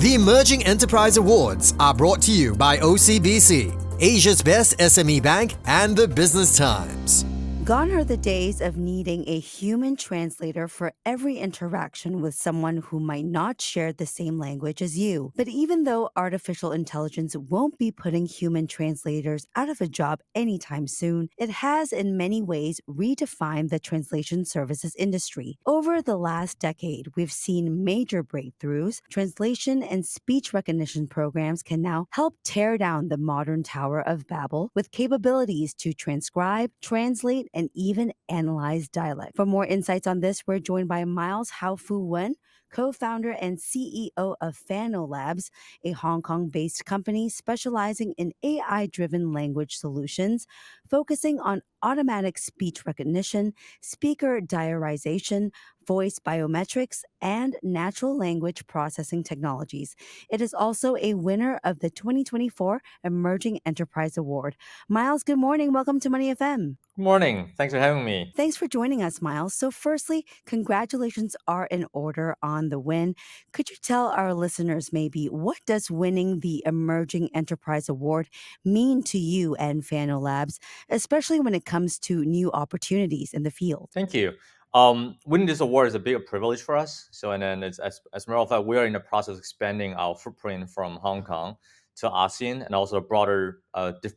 The Emerging Enterprise Awards are brought to you by OCBC, Asia's best SME bank, and the Business Times. Gone are the days of needing a human translator for every interaction with someone who might not share the same language as you. But even though artificial intelligence won't be putting human translators out of a job anytime soon, it has in many ways redefined the translation services industry. Over the last decade, we've seen major breakthroughs. Translation and speech recognition programs can now help tear down the modern Tower of Babel with capabilities to transcribe, translate, and even analyze dialect. For more insights on this, we're joined by Haofu Wen, co-founder and CEO of Fano Labs, a Hong Kong-based company specializing in AI-driven language solutions, focusing on automatic speech recognition, speaker diarization, voice biometrics, and natural language processing technologies. It is also a winner of the 2024 Emerging Enterprise Award. Miles, good morning. Welcome to Money FM. Good morning. Thanks for having me. Thanks for joining us, Miles. So, firstly, congratulations are in order on the win. Could you tell our listeners maybe what does winning the Emerging Enterprise Award mean to you and Fano Labs, especially when it comes to new opportunities in the field? Thank you. Winning this award is a big privilege for us. And then it's as a matter of fact, we are in the process of expanding our footprint from Hong Kong to ASEAN and also broader,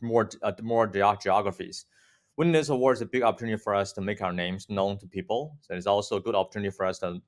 more geographies. Winning this award is a big opportunity for us to make our names known to people. So it's also a good opportunity for us to,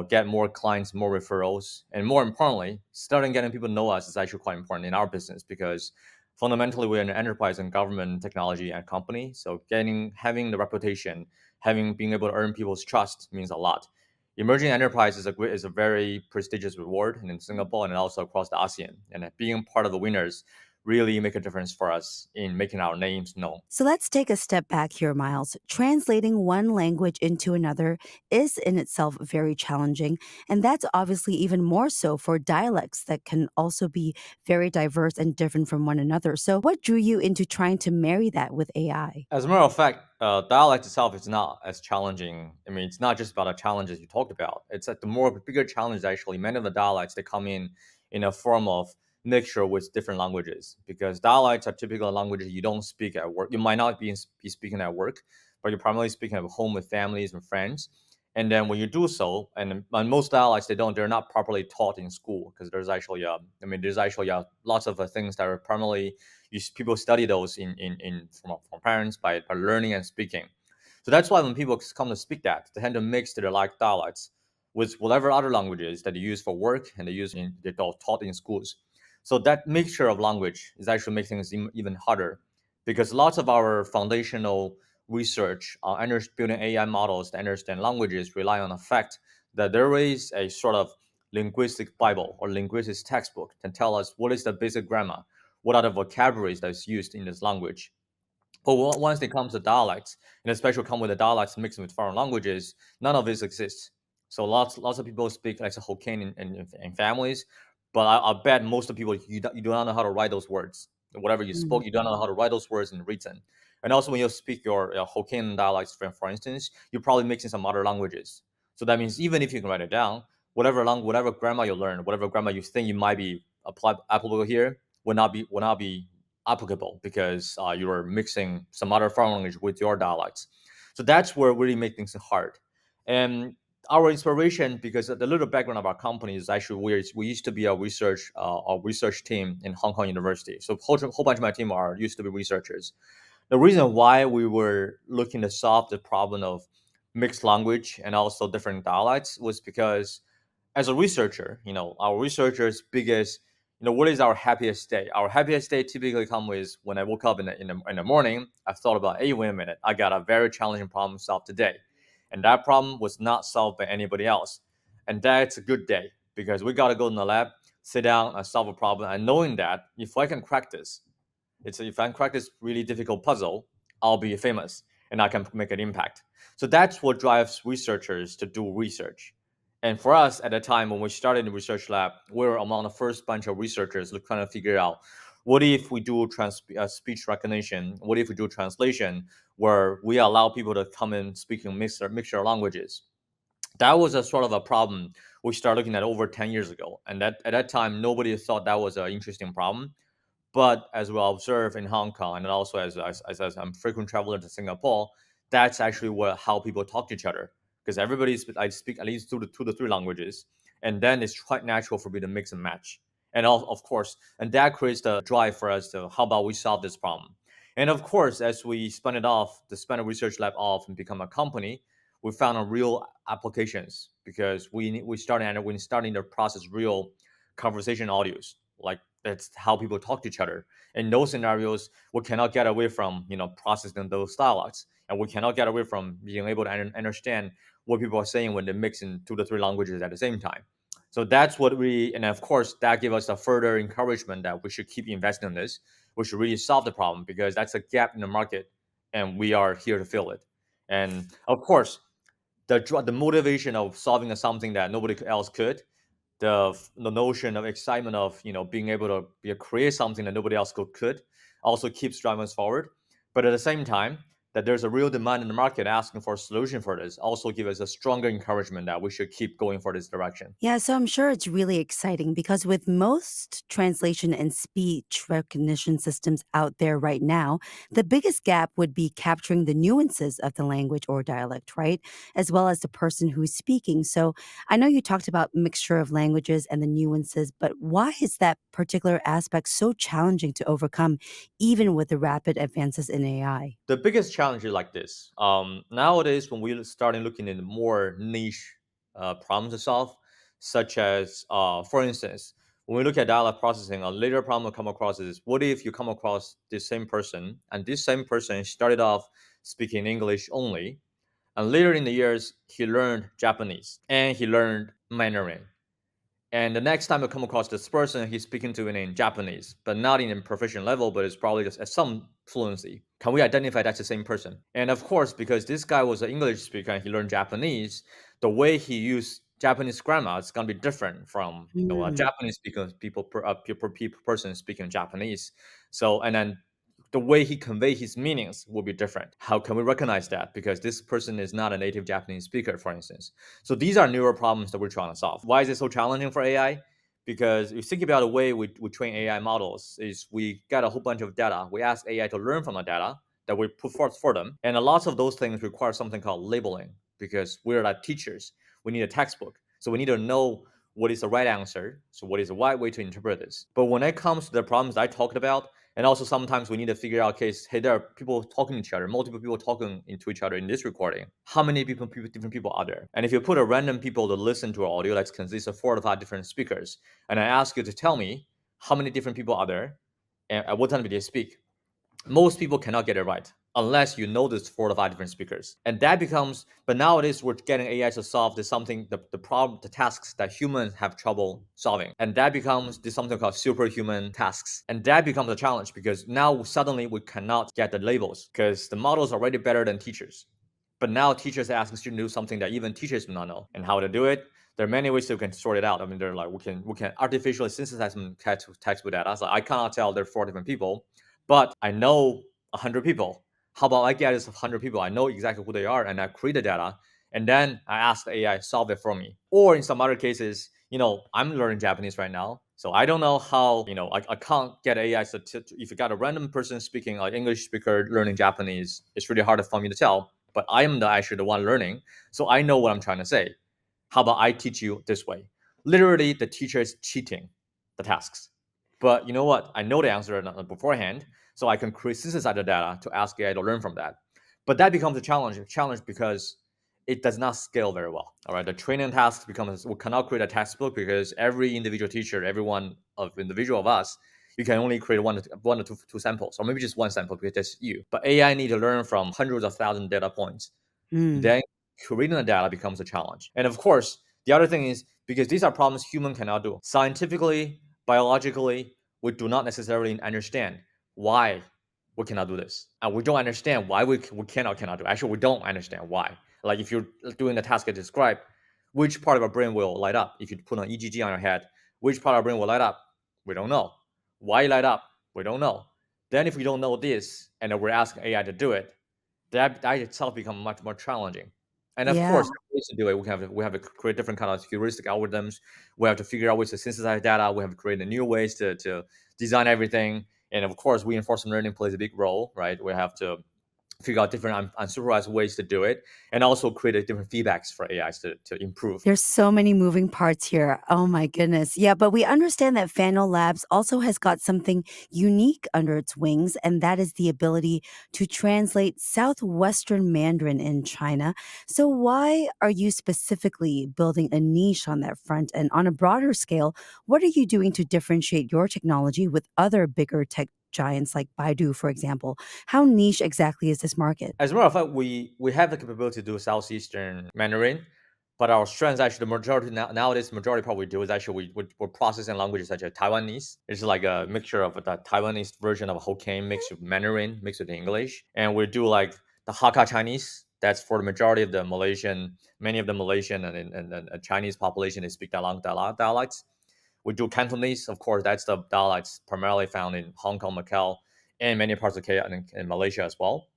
get more clients, more referrals, and more importantly, starting getting people to know us is actually quite important in our business because fundamentally we're an enterprise and government technology and company. So having the reputation, being able to earn people's trust means a lot. Emerging enterprise is a very prestigious reward in Singapore and also across the ASEAN. And being part of the winners really make a difference for us in making our names known. So let's take a step back here, Miles. Translating one language into another is in itself very challenging, and that's obviously even more so for dialects that can also be very diverse and different from one another. So what drew you into trying to marry that with AI? As a matter of fact, dialect itself is not as challenging. I mean, it's not just about the challenges you talked about. It's the bigger challenge actually. Many of the dialects they come in a form of mixture with different languages because dialects are typical languages you don't speak at work. You might not be speaking at work, but you're primarily speaking at home with families and friends. And then when you do so, and most dialects they're not properly taught in school because there's actually lots of things that are primarily people study those from parents by learning and speaking. So that's why when people come to speak that, they tend to mix their like dialects with whatever other languages that they use for work and they're taught in schools. So that mixture of language is actually making things even harder because lots of our foundational research on building AI models to understand languages rely on the fact that there is a sort of linguistic Bible or linguistic textbook to tell us what is the basic grammar, what are the vocabularies that is used in this language. But once it comes to dialects, and especially come with the dialects mixed with foreign languages, none of this exists. So lots of people speak like Hokkien in families, but I bet most of people you do not know how to write those words. Whatever you spoke, you don't know how to write those words in written. And also when you speak your Hokkien dialects, for instance, you're probably mixing some other languages. So that means even if you can write it down, whatever grammar you learn, whatever grammar you think you might be applicable here, will not be applicable because you're mixing some other foreign language with your dialects. So that's where really make things hard. And our inspiration, because the little background of our company is actually we used to be a research team in Hong Kong University. So whole bunch of my team used to be researchers. The reason why we were looking to solve the problem of mixed language and also different dialects was because as a researcher, our researchers' biggest, what is our happiest day? Our happiest day typically comes with when I woke up in the morning. I thought about, hey, wait a minute, I got a very challenging problem to solve today, and that problem was not solved by anybody else, and that's a good day because we got to go in the lab, sit down, and solve a problem, and knowing that if I can crack this, if I can crack this really difficult puzzle, I'll be famous and I can make an impact. So that's what drives researchers to do research. And for us at the time when we started the research lab, we were among the first bunch of researchers to kind of figure out what if we do speech recognition, what if we do translation, where we allow people to come in speaking mixture languages. That was a sort of a problem we started looking at over 10 years ago. And that at that time, nobody thought that was an interesting problem. But as we observe in Hong Kong, and also as I'm frequent traveler to Singapore, that's actually how people talk to each other. Because I speak at least two to three languages, and then it's quite natural for me to mix and match. And of course, and that creates the drive for us to how about we solve this problem. And of course, as we spun a research lab off and become a company, we found a real applications because we starting to process real conversation audios. Like that's how people talk to each other. In those scenarios, we cannot get away from processing those dialects, and we cannot get away from being able to understand what people are saying when they mix in two to three languages at the same time. So that's what and of course, that gave us a further encouragement that we should keep investing in this. We should really solve the problem because that's a gap in the market, and we are here to fill it. And of course, the motivation of solving something that nobody else could, the notion of excitement of being able to create something that nobody else could also keeps driving us forward. But at the same time, that there's a real demand in the market asking for a solution for this also give us a stronger encouragement that we should keep going for this direction. Yeah, so I'm sure it's really exciting because with most translation and speech recognition systems out there right now, the biggest gap would be capturing the nuances of the language or dialect, right? As well as the person who's speaking. So I know you talked about mixture of languages and the nuances, but why is that particular aspect so challenging to overcome, even with the rapid advances in AI? The biggest challenge is like this. Nowadays, when we starting looking into more niche problems to solve, such as, for instance, when we look at dialect processing, a later problem we come across is what if you come across this same person, and this same person started off speaking English only, and later in the years he learned Japanese and he learned Mandarin, and the next time I come across this person, he's speaking to me in Japanese, but not in a proficient level, but it's probably just at some fluency. Can we identify that's the same person? And of course, because this guy was an English speaker and he learned Japanese, the way he used Japanese grammar is gonna be different from a Hmm. Japanese speaker person speaking Japanese. So and then the way he convey his meanings will be different. How can we recognize that? Because this person is not a native Japanese speaker, for instance. So these are newer problems that we're trying to solve. Why is it so challenging for AI? Because if you think about the way we train AI models, is we got a whole bunch of data. We ask AI to learn from the data that we put forth for them. And a lot of those things require something called labeling because we're like teachers. We need a textbook. So we need to know what is the right answer. So what is the right way to interpret this. But when it comes to the problems I talked about, and also sometimes we need to figure out, okay, hey, there are people talking to each other, multiple people talking into each other in this recording. How many different people are there? And if you put a random people to listen to our audio that consists of 4 to 5 different speakers, and I ask you to tell me how many different people are there and at what time do they speak, most people cannot get it right unless you know there's 4 to 5 different speakers. And that becomes, but nowadays we're getting AI to solve the problem, the tasks that humans have trouble solving. And that becomes this something called superhuman tasks. And that becomes a challenge because now suddenly we cannot get the labels because the model is already better than teachers. But now teachers ask students to do something that even teachers do not know. And how to do it, there are many ways that we can sort it out. I mean, they're like we can artificially synthesize some textbook data. So I cannot tell there are 4 different people, but I know 100 people. How about I get this 100 people? I know exactly who they are, and I create the data, and then I ask the AI solve it for me. Or in some other cases, I'm learning Japanese right now, so I don't know how. I can't get AI. So if you got a random person speaking, like English speaker learning Japanese, it's really hard for me to tell. But I am actually the one learning, so I know what I'm trying to say. How about I teach you this way? Literally, the teacher is cheating the tasks. But you know what? I know the answer beforehand, so I can synthesize the data to ask AI to learn from that. But that becomes a challenge because it does not scale very well. All right, the training task becomes we cannot create a textbook because every individual teacher, every one of individual of us, you can only create one to two samples, or maybe just one sample because that's you. But AI need to learn from hundreds of thousand data points, Hmm. then curating the data becomes a challenge. And of course, the other thing is because these are problems human cannot do. Scientifically, biologically, we do not necessarily understand why we cannot do this. And we don't understand why we cannot do. Actually, we don't understand why. Like if you're doing the task I described, which part of our brain will light up? If you put an EGG on your head, which part of our brain will light up? We don't know. Why light up? We don't know. Then if we don't know this, and then we're asking AI to do it, that itself becomes much more challenging. And of Yeah. course, there are ways to do it. We have to create different kind of heuristic algorithms. We have to figure out ways to synthesize data. We have to create new ways to design everything. And of course, reinforcement learning plays a big role, right? We have to figure out different unsupervised ways to do it, and also create different feedbacks for AIs to improve. There's so many moving parts here. Oh my goodness. Yeah, but we understand that Fano Labs also has got something unique under its wings, and that is the ability to translate Southwestern Mandarin in China. So, why are you specifically building a niche on that front? And on a broader scale, what are you doing to differentiate your technology with other bigger tech giants like Baidu, for example? How niche exactly is this market? As a matter of fact, we have the capability to do Southeastern Mandarin, but our strength actually the majority nowadays majority part we do is actually we're processing languages such as Taiwanese. It's like a mixture of the Taiwanese version of Hokkien mixed with Mandarin mixed with English, and we do like the Hakka Chinese. That's for the majority of the Malaysian, many of the Malaysian and Chinese population. They speak dialects. We do Cantonese, of course. That's the dialects primarily found in Hong Kong, Macau, and many parts of K and Malaysia as well.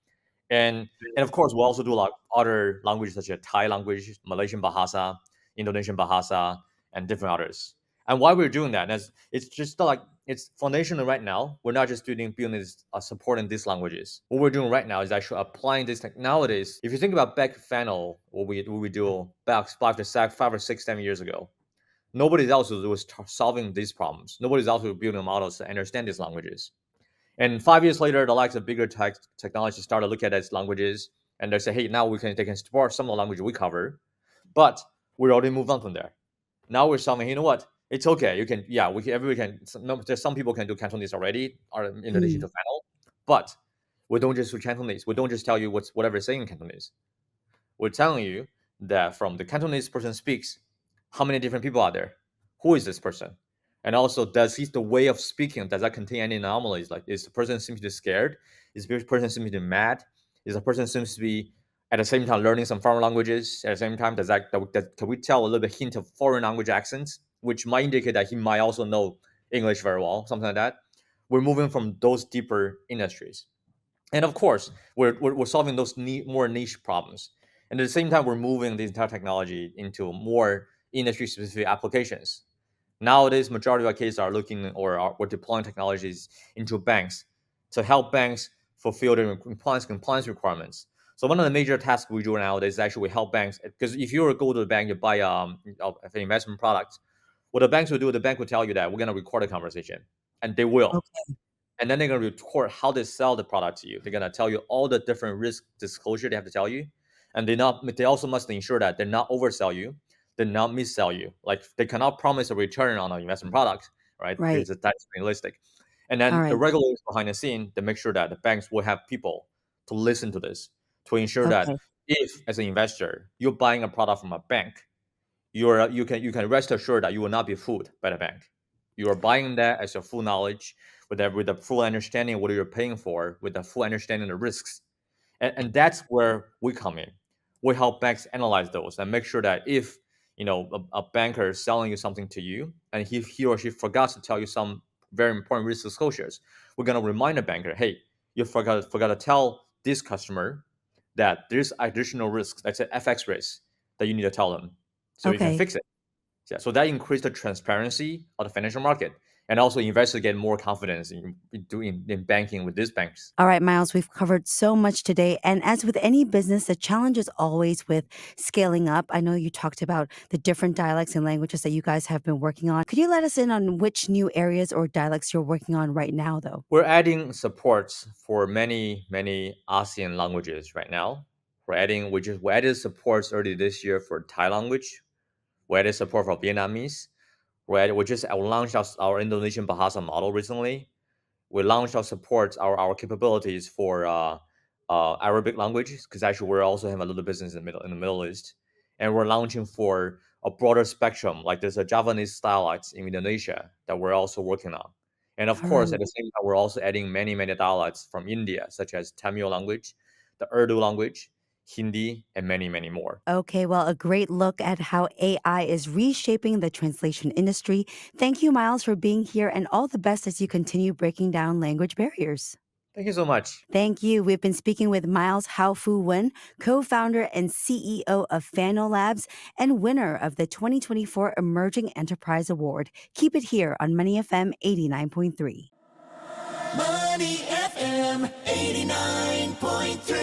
And of course, we also do like other languages such as Thai language, Malaysian Bahasa, Indonesian Bahasa, and different others. And why we're doing that is it's just like it's foundational right now. We're not just doing building this, supporting these languages. What we're doing right now is actually applying this tech nowadays. If you think about back Fano, what we do back 5 or 6 7 years ago, nobody else was solving these problems. Nobody else was building models to understand these languages. And 5 years later, the likes of bigger technology started to look at these languages and they say, hey, now they can support some of the languages we cover, but we already moved on from there. Now we're saying, you know what? It's okay. You can, yeah, everybody can. There's some people can do Cantonese already, or in addition Hmm. to Fennel, but we don't just do Cantonese. We don't just tell you whatever is saying in Cantonese. We're telling you that from the Cantonese person speaks, how many different people are there? Who is this person? And also, does the way of speaking, does that contain any anomalies? Like, is the person seems to be scared? Is the person seems to be mad? Is the person seems to be at the same time learning some foreign languages? At the same time, can we tell a little bit hint of foreign language accents, which might indicate that he might also know English very well, something like that? We're moving from those deeper industries. And of course, we're solving those more niche problems. And at the same time, we're moving the entire technology into more industry specific applications. Nowadays, majority of our cases are looking we're deploying technologies into banks to help banks fulfill their compliance requirements. So one of the major tasks we do nowadays is actually we help banks because if you were to go to the bank to buy an investment product, what the banks will do, the bank will tell you that we're going to record a conversation, and they will, Okay. and then they're going to record how they sell the product to you. They're going to tell you all the different risk disclosure they have to tell you, and they also must ensure that they're not oversell you, they're not missell you. Like they cannot promise a return on an investment product, right? Right. Because that's realistic. And All then the right. regulators behind the scene to make sure that the banks will have people to listen to this, to ensure that Okay. if as an investor you're buying a product from a bank, you can rest assured that you will not be fooled by the bank. You are buying that as your full knowledge, with the full understanding of what you're paying for, with the full understanding of the risks, and that's where we come in. We help banks analyze those and make sure that if a banker is selling you something to you and he or she forgot to tell you some very important risk disclosures, we're gonna remind the banker, hey, you forgot to tell this customer that there's additional risks, let's say FX risk, that you need to tell them so you can Okay. fix it. Yeah, so that increased the transparency of the financial market, and also investors get more confidence in doing in banking with these banks. All right, Miles, we've covered so much today. And as with any business, the challenge is always with scaling up. I know you talked about the different dialects and languages that you guys have been working on. Could you let us in on which new areas or dialects you're working on right now, though? We're adding supports for many ASEAN languages right now. We added supports early this year for Thai language. We added support for Vietnamese. We just launched our Indonesian Bahasa model recently. We launched our support, our capabilities for Arabic languages because actually we're also having a little business in the Middle East, and we're launching for a broader spectrum. Like there's a Javanese dialects in Indonesia that we're also working on, and of All course at right. the same time we're also adding many dialects from India, such as Tamil language, the Urdu language, Hindi, and many more. Okay, well, a great look at how AI is reshaping the translation industry. Thank you, Miles, for being here, and all the best as you continue breaking down language barriers. Thank you so much. Thank you. We've been speaking with Miles Haofu Wen, co-founder and CEO of Fano Labs and winner of the 2024 Emerging Enterprise Award. Keep it here on Money FM 89.3. Money FM 89.3.